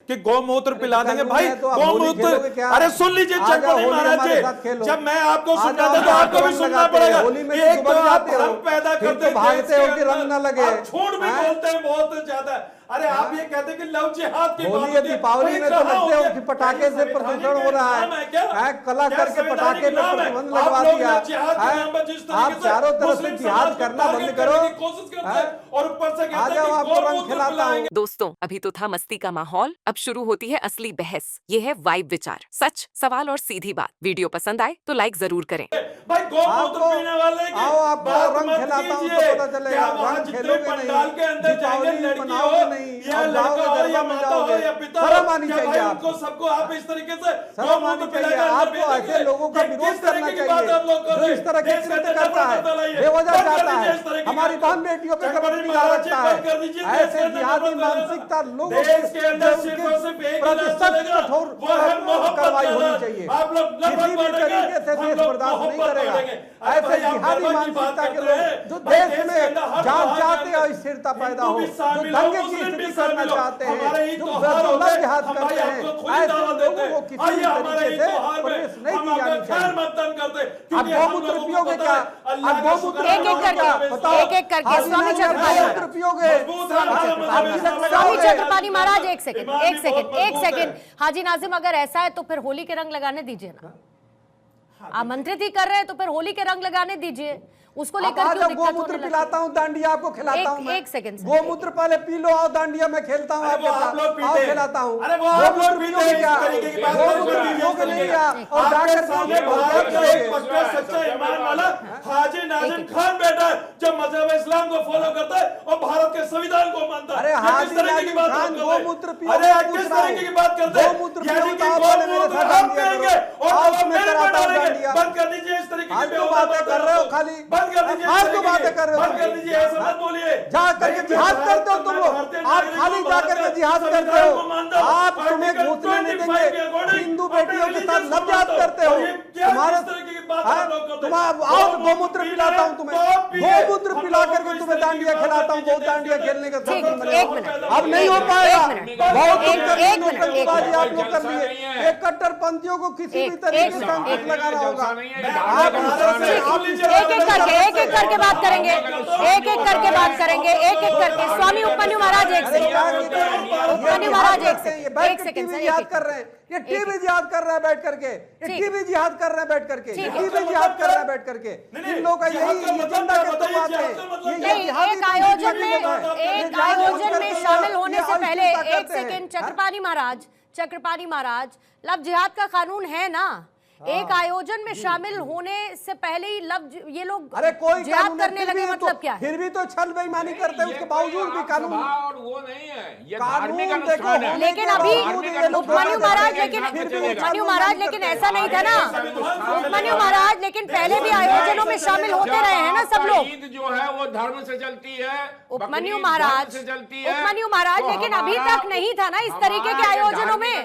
कि गौमूत्र पिला देंगे। भाई गौमूत्र, अरे सुन लीजिए चकबनी महाराज जी, जब मैं आपको सुनता था तो आपको भी सुनना पड़ेगा। एक तो आप भ्रम पैदा करते भागते हो कि रंग न लगे, झूठ भी बोलते हैं बहुत ज्यादा। अरे आप ये कहते हैं कि लव जिहाद की बात है, दीपावली में तो लगते हो कि पटाखे से प्रदूषण हो रहा है, कला करके पटाखे पे प्रतिबंध लगवा दिया। आप चारों तरफ से जिहाद करना बंद करो और ऊपर से आ जाओ आपको रंग खिलाता हूँ। दोस्तों, अभी तो था मस्ती का माहौल, अब शुरू होती है असली बहस। ये है वाइब विचार, सच, सवाल और सीधी बात। वीडियो पसंद आए तो लाइक जरूर करें। भाई गौमूत्र पीने वाले आओ आपको रंग खिलाता हूँ तो पता चलेगा। रंग खेलोगे नहीं, के अंदर दीपावली मनाओगे नहीं, अब जाओगे गरबा में जाओगे। शर्म आनी चाहिए आपको, सबको आप इस तरीके से शर्म आनी चाहिए आपको। ऐसे लोगों का विरोध करना चाहिए जो इस तरह के कृत्य करता है, बेवजह जाता है, हमारी बहन बेटियों पे कदम निगाह रखता है। ऐसे जिहादी मानसिकता लोगों के प्रति सख्त कठोर कार्रवाई होनी चाहिए। किसी भी तरीके से देश बर्दाश्त नहीं करेगा ऐसे जिहादी मानसिकता के लोग जो देश में जाते और स्थिरता पैदा हो, जो दंगे की स्थिति करना चाहते हैं, जो लव जिहाद करते हैं, ऐसे लोगों को किसी भी तरीके से प्रवेश नहीं दी जानी चाहिए। अब गौमूत्र पियोगे क्या? अब गौमूत्र एक एक करके स्वामी गौमूत्र पियोगे? स्वामी चक्रपाणी महाराज एक सेकंड। हाजी नाजिम, अगर ऐसा है तो फिर होली के रंग लगाने दीजिए ना। आमंत्रित ही कर रहे हैं तो फिर होली के रंग लगाने दीजिए। उसको लेकर क्यों दिक्कत गौमूत्र पिलाता हूँ, डांडिया आपको खिलाता हूँ। एक सेकंड, गौमूत्र पहले पी लो, आओ डांडिया में खेलता हूँ आपके साथ, आओ खिलाता हूँ। गौमूत्र पियोगे क्या? गौमूत्र पियोगे नहीं क्या? और जाकर सच्चा ईमान वाला हाजी नाजिम खान बेटा जो मजहब इस्लाम को फॉलो करता है और भारत के संविधान को मानता है। अरे हाजी नाजिम खान गौमूत्र पियो, अरे किस तरीके की बात करते हैं? गौमूत्र यानी कि गौमूत्र हम कहेंगे और आप में कराता हूँ डांडिया। बंद कर दीजिए इस तरीके की बातें कर रहे हो, खाली फालतू बातें कर रहे हो। बंद कर दीजिए, ऐसा मत बोलिए। जा करके जिहाद करते हो तुम लोग, आप खाली जा करके जिहाद करते हो। आप तुम्हें घुसने नहीं देंगे, हिंदू बेटियों के साथ लव जिहाद करते हो। तुम्हारे आओ गौमूत्र पिलाता हूँ तुम्हें, गौमूत्र पिला करके तुम्हें डांडिया खिलाता हूँ। बहुत डांडिया खेलने का अब नहीं हो पाएगा। बहुत नौटंकीबाजी आप लोग कर लिए। एक कट्टरपंथियों को किसी भी तरीके से अंकुश लगाना होगा। एक एक करके बात करेंगे, एक एक करके। स्वामी उपमन्यु महाराज एक सेकंड, उपमन्यु महाराज एक सेकंड सर। याद कर रहे हैं, ये टीवी जिहाद कर रहा है बैठ करके, ये टीवी जिहाद कर रहा है बैठ करके, टीवी जिहाद कर रहा है बैठ करके। इन लोगों का यही एजेंडा के तो बात है। एक आयोजन में शामिल होने से पहले एक सेकंड, चक्रपाणी महाराज, लव जिहाद का कानून है ना? एक आयोजन में शामिल होने से पहले ही ये लोग अरे कोई जिहाद करने लगे, मतलब क्या है? फिर भी तो छल बेईमानी करते हैं, उसके बावजूद भी कानून और वो नहीं है, ये कानून देखो। लेकिन अभी उपमन्यु महाराज लेकिन ऐसा नहीं था ना उपमन्यु महाराज, लेकिन पहले भी आयोजनों में शामिल होते रहे हैं ना सब लोग। ईद जो है वो धर्म से चलती है, उपमन्यु महाराज, लेकिन अभी तक नहीं था ना इस तरीके के आयोजनों में।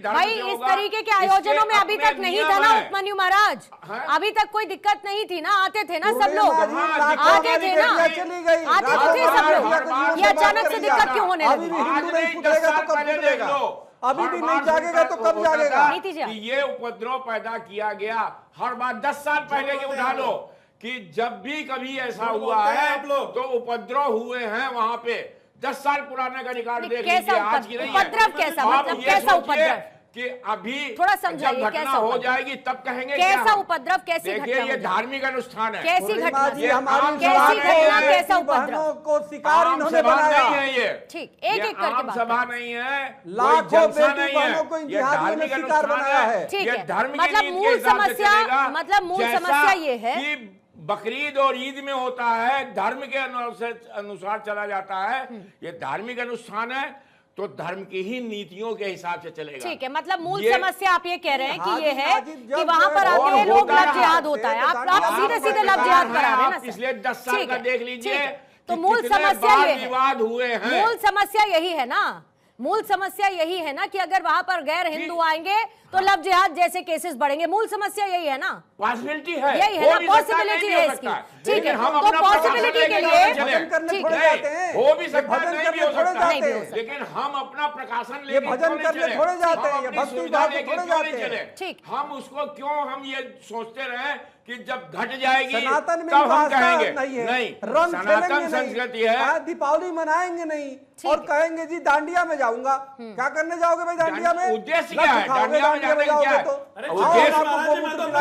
भाई इस तरीके के आयोजनों में अभी तक नहीं था ना उपमन्यु महाराज, अभी तक कोई दिक्कत नहीं थी ना, आते थे ना सब लोग, आते थे ना, आते तो थे सब लोग। ये अचानक से दिक्कत क्यों होने लगी? अभी भी नहीं जागेगा तो कब जागेगा? कि ये उपद्रव पैदा किया गया, हर बात 10 साल पहले के उठा लो कि जब भी कभी ऐसा हुआ है तो उपद्रव हुए हैं वहां पे। 10 साल पुराने का रिकॉर्ड देख लीजिए, आज की नहीं है। उपद्रव कैसा, मतलब कैसा उपद्रव कि अभी थोड़ा समझाइए, घटना हो जाएगी तब कहेंगे कैसा उपद्रव, कैसी घटना? देखिए ये धार्मिक अनुष्ठान है, कैसी घटना, कैसा उपद्रव को शिकार इन्होंने बनाया है। ये ठीक, एक एक करके बात सभा नहीं है, लाखों बेटी बहनों को जिहाद में शिकार बनाया है। ठीक है, मतलब मूल समस्या ये है कि बकरीद और ईद में होता है, धर्म के अनुसार चला जाता है। ये धार्मिक अनुष्ठान है तो धर्म की ही नीतियों के हिसाब से चलेगा। ठीक है, मतलब मूल समस्या आप ये कह रहे हैं कि ये है कि वहां पर आके लोग लव जिहाद होता है। आप सीधे सीधे लव जिहाद करा रहे हैं ना। पिछले 10 साल का देख लीजिए तो मूल समस्या ये है, विवाद हुए हैं। मूल समस्या यही है ना, मूल समस्या यही है ना कि अगर वहां पर गैर हिंदू आएंगे तो लव जिहाद जैसे केसेस बढ़ेंगे। मूल समस्या यही है ना, पॉसिबिलिटी है, यही है ना, पॉसिबिलिटी है इसकी। ठीक है, हम तो अपना पॉसिबिलिटी के लिए भजन करने थोड़े जाते हैं, हो भी सकता है, भजन नहीं भी करने हो थोड़े सकता जाते हैं, लेकिन हम अपना प्रकाशन ये लेके भजन क्यों नहीं करने चले? थोड़े जाते हैं, हम ये अपनी भक्ति सुविधा भाव लेके थोड़े क्यों नहीं जाते हैं। चले? ठीक। हम उसको क्यों हम ये सोचते रहे कि जब घट जाएगी सनातन में तब हम आस्था कहेंगे नहीं है, नहीं, रंग सनातन खेलेंगे संस्कृति नहीं, है। दीपावली मनाएंगे नहीं और कहेंगे जी दांडिया में जाऊंगा। क्या करने जाओगे भाई दांडिया में? उद्देश्य क्या है? खाओगे दांडिया में जाने का क्या है? तो उद्देश्य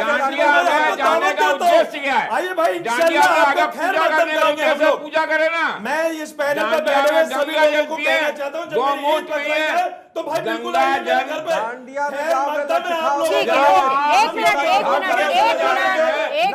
दांडिया में जाने का उद्देश्य क्या है? आइए भाई, दांडिया में अगर पूजा करने का उद्देश्य है, पूजा करे ना। मैं इस पैनल पर बैठे हुए सभी लोगों को कहना चाहता हूं, जब मेरी ईद पक रही है तो भाई बिल्कुल आइए मेरे घर पे। दांडिया में खैर, जाओगे मतलब तो मैं आप लोगों ठीक को- है, एक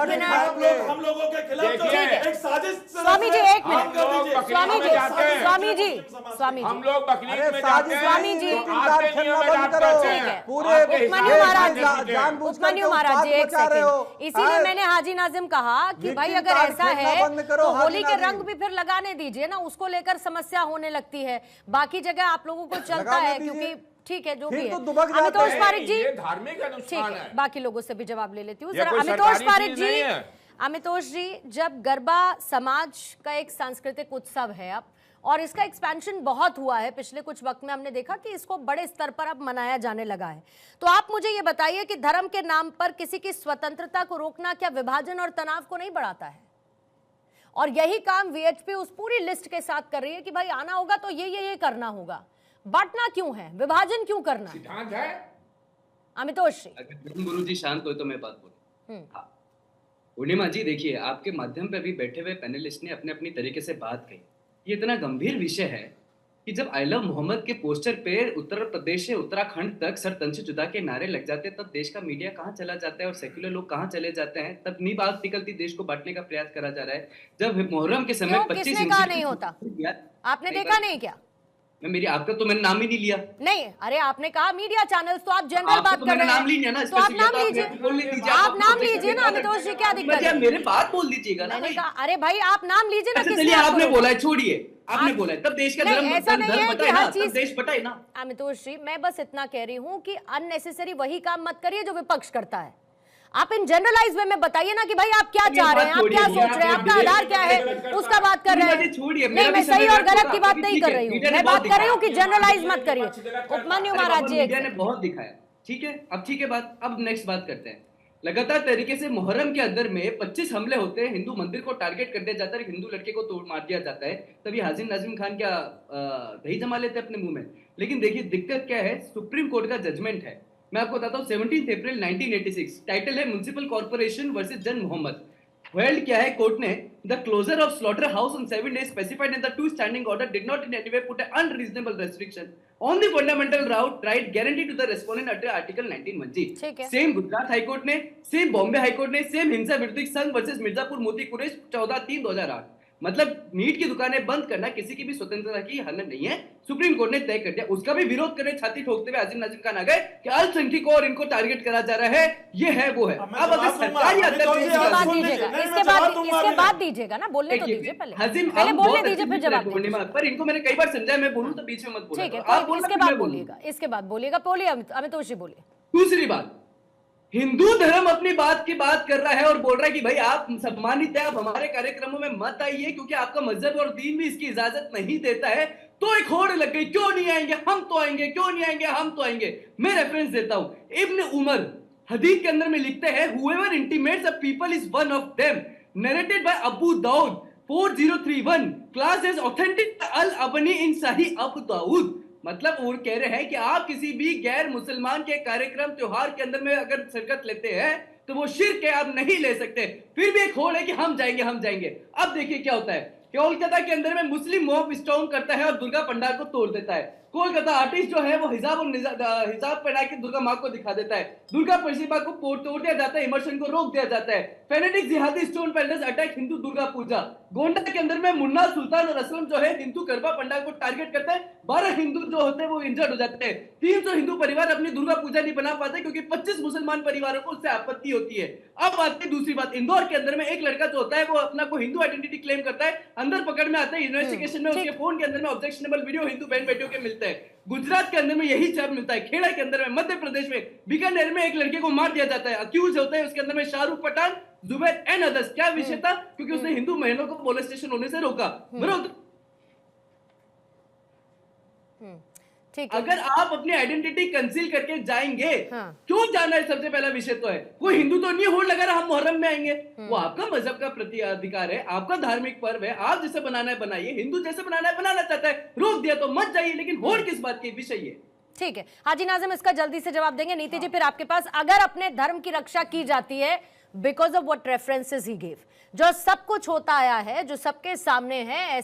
मिनट आप लोग हम लोगों के खिलाफ जो देखिए, एक साजिश स्वामी जी, एक मिनट। हम लोग बकरीद स्वामी में जी, जाते हैं। स्वामी जी, स्वामी हम जी, लोग बकरीद अरे में साजिश जाते स्वामी हैं जी, तो तीन-चार आपके खेलना नियम में बंद डांट करो। करते हैं। पूरे आपके उपमन्यु हिसाब से महाराज, डांट देते हैं। उपमन्यु महाराज जी, एक बचा रहे हो। सेकंड। इसीलिए मैंने हाजी नाजिम कहा कि भाई विक्टिम अगर कार्ड ऐसा फेंकना है बंद करो, तो हाजी होली के नाजिम। रंग भी फिर लगाने दीजिए ना, उसको लेकर समस्या होने लगती है। बाकी जगह आप लोगों को चलता लगाने है, दीजिए। क्योंकि ठीक है जो फिर भी तो है। दुबक जाते अमितोष हैं। पारिक जी, ये धार्मिक ठीक अनुष्ठान है, है। बाकी लोगों से भी जवाब ले लेती हूँ। ये जरा कोई अमितोष सरकारी पारिक चीज जी, नहीं है। अमितोष जी, जब गरबा समाज का एक सांस्कृतिक उत्सव है अब, और इसका एक्सपेंशन बहुत हुआ है पिछले कुछ वक्त में, हमने देखा कि इसको बड़े स्तर पर अब मनाया जाने लगा है, तो आप मुझे ये बताइए कि धर्म के नाम पर किसी की स्वतंत्रता को रोकना क्या विभाजन और तनाव को नहीं बढ़ाता है? और यही काम वीएचपी उस पूरी लिस्ट के साथ कर रही है कि भाई आना होगा तो ये करना होगा। बांटना क्यों है, विभाजन क्यों करना है? सिद्धांत है। अमितोष जी, अगर गुरु जी शांत हो तो मैं बात बोलूं। हाँ, पूर्णिमा जी देखिए, आपके माध्यम पे अभी बैठे हुए पैनलिस्ट ने अपने अपनी तरीके से बात कही। ये इतना गंभीर विषय है कि जब आई लव मोहम्मद के पोस्टर पे उत्तर प्रदेश से उत्तराखंड तक सर तन से जुदा के नारे लग जाते हैं, तब देश का मीडिया कहाँ चला जाता है और सेक्युलर लोग कहाँ चले जाते हैं। तब नहीं बात निकलती, देश को बांटने का प्रयास करा जा रहा है। जब मुहर्रम के समय क्यों? 25 किसने कहा नहीं होता? आपने देखा नहीं क्या? मेरी आपका तो मैंने नाम ही नहीं लिया। नहीं, अरे आपने कहा मीडिया चैनल्स, तो आप जनरल बात कर रहे नाम लीजिए ना, हैं, तो आप नाम लीजिए, आप नाम लीजिए ना अमितोष जी, क्या दिक्कत है? मेरे बात बोल दीजिएगा ना। मैंने कहा अरे भाई आप नाम लीजिए ना। अच्छा किसने चलिए, आपने आपको बोला है, छोड़िए, आपने बोला है, तब देश का नहीं, धर्म ऐसा नहीं है कि बटाए ना, हर तब चीज देश बटाए ना। अमितोष जी, मैं बस इतना कह रही हूँ कि अननेसेसरी वही काम मत करिए जो विपक्ष करता है। आप इन जनरलाइज वे में बताइए ना कि भाई आप क्या चाह रहे हैं, आप क्या सोच रहे हैं, आपका आधार क्या है, उसका बात कर रहे हैं। नहीं, मैं सही और गलत की बात नहीं कर रही हूँ, मैं बात कर रही हूँ कि जनरलाइज मत करिए। उपमन्यु महाराज जी, ने बहुत दिखाया, ठीक है, अब ठीक है बात, अब नेक्स्ट बात करते हैं। लगातार तरीके से मुहर्रम के अंदर में 25 हमले होते हैं, हिंदू मंदिर को टारगेट कर दिया जाता है, हिंदू लड़के को तोड़ मार दिया जाता है, तभी हाजिम नाजिम खान क्या दही जमा लेते अपने मुंह में। लेकिन देखिए दिक्कत क्या है, सुप्रीम कोर्ट का जजमेंट है, मैं आपको बताता हूँ, 17 अप्रैल 1986, टाइटल है municipal corporation versus Jan Mohammad. Held क्या है कोर्ट ने, the closure of slaughter house on 7 days specified in the 2 standing order did not in any way put an unreasonable restriction on the fundamental right guaranteed to the respondent under article 19(1)। Same Gujarat high court ने, same Bombay high court ने, same हिंसा विरोधी संघ versus Mirzapur मोती Quraysh 14/3/2008। मतलब meet की दुकानें बंद करना किसी की भी स्वतंत्रता की हनन नहीं है, सुप्रीम कोर्ट ने तय कर दिया। उसका भी विरोध करने छाती ठोकते हुए हाजिम नाजिम खान आ गए कि अल्पसंख्यकों और इनको टारगेट करा जा रहा है, ये है वो है। अब अगर सरकारी इसके बाद दीजिएगा ना, बोलने तो दीजिए, पहले बोलने दीजिए फिर जवाब पूर्णिमा। पर इनको मैंने कई बार समझाया, मैं बोलूं तो बीच में मत बोलो। ठीक है, इसके बाद बोलिएगा, इसके बाद बोलिएगा। बोलिए अमितोष जी, बोलिए। दूसरी बात, हिंदू धर्म अपनी बात की बात कर रहा है और बोल रहा है कि भाई आप सम्मानित है, आप हमारे कार्यक्रमों में मत आइए क्योंकि आपका मजहब और दीन भी इसकी इजाजत नहीं देता है। तो एक होड़ लग गई, क्यों नहीं आएंगे, हम तो आएंगे, क्यों नहीं आएंगे, हम तो आएंगे। मैं रेफरेंस देता हूं, इब्न उमर हदीस के अंदर में लिखते हैं, whoever intimates a people is one of them, narrated by Abu Daud 4031, class as authentic al-Abani in Sahih Abu Daud। मतलब वो कह रहे हैं कि आप किसी भी गैर मुसलमान के कार्यक्रम त्योहार के अंदर में अगर शिरकत लेते हैं तो वो शिर्क है, आप नहीं ले सकते। फिर भी एक होड़ है कि हम जाएंगे, हम जाएंगे। अब देखिए क्या होता है, कोलकाता के अंदर में मुस्लिम मॉब स्टॉर्म करता है और दुर्गा पंडाल को तोड़ देता है। कोलकाता आर्टिस्ट जो है वो हिजाब पहना के दुर्गा माँ को दिखा देता है, दुर्गा प्रतिमा को तोड़ दिया जाता है, इमर्शन को रोक दिया जाता है। फेनेटिक जिहादी स्टोन पेल्डर्स अटैक हिंदू दुर्गा पूजा। गोंडा के अंदर में मुन्ना सुल्तान और असलम जो है हिंदू गरबा पंडाल को टारगेट करते हैं, 12 हिंदू जो होते हैं वो इंजर्ड हो जाते हैं। 300 हिंदू परिवार अपनी दुर्गा पूजा नहीं बना पाते क्योंकि 25 मुसलमान परिवारों को उससे आपत्ति होती है। अब आती है दूसरी बात, इंदौर के अंदर में एक लड़का जो होता है वो अपना को हिंदू आइडेंटिटी क्लेम करता है, अंदर पकड़ में आता है, इन्वेस्टिगेशन में उसके फोन के अंदर में ऑब्जेक्शनेबल वीडियो हिंदू बहन बेटियों के मिलते हैं। मिलते हैं, गुजरात के अंदर में यही जब मिलता है, खेड़ा के अंदर में, मध्य प्रदेश में, बीकानेर में एक लड़के को मार दिया जाता है, अक्यूज होता है उसके अंदर में शाहरुख पठान, जुबैर एंड अदर्स। क्या विषय था? क्योंकि उसने हिंदू महिलाओं को पुलिस स्टेशन होने से रोका। बराबर। ठीक है। अगर आप अपनी आइडेंटिटी कंसील करके जाएंगे, क्यों जाना है? सबसे पहला विषय तो है, कोई हिंदू तो नहीं होड़ लगा रहा हम मुहर्रम में आएंगे, वो आपका मजहब का प्रति अधिकार है, आपका धार्मिक पर्व है, आप जैसे बनाना है बनाइए, हिंदू जैसे बनाना है बनाना चाहता है, रोक दिया तो मत जाइए, लेकिन होड़ किस बात की? विषय है। ठीक है, हाजी नाजिम इसका जल्दी से जवाब देंगे। नीति जी फिर आपके पास, अगर अपने धर्म की रक्षा की जाती है because of what references he give, जो सब कुछ होता आया है, जो सबके सामने है,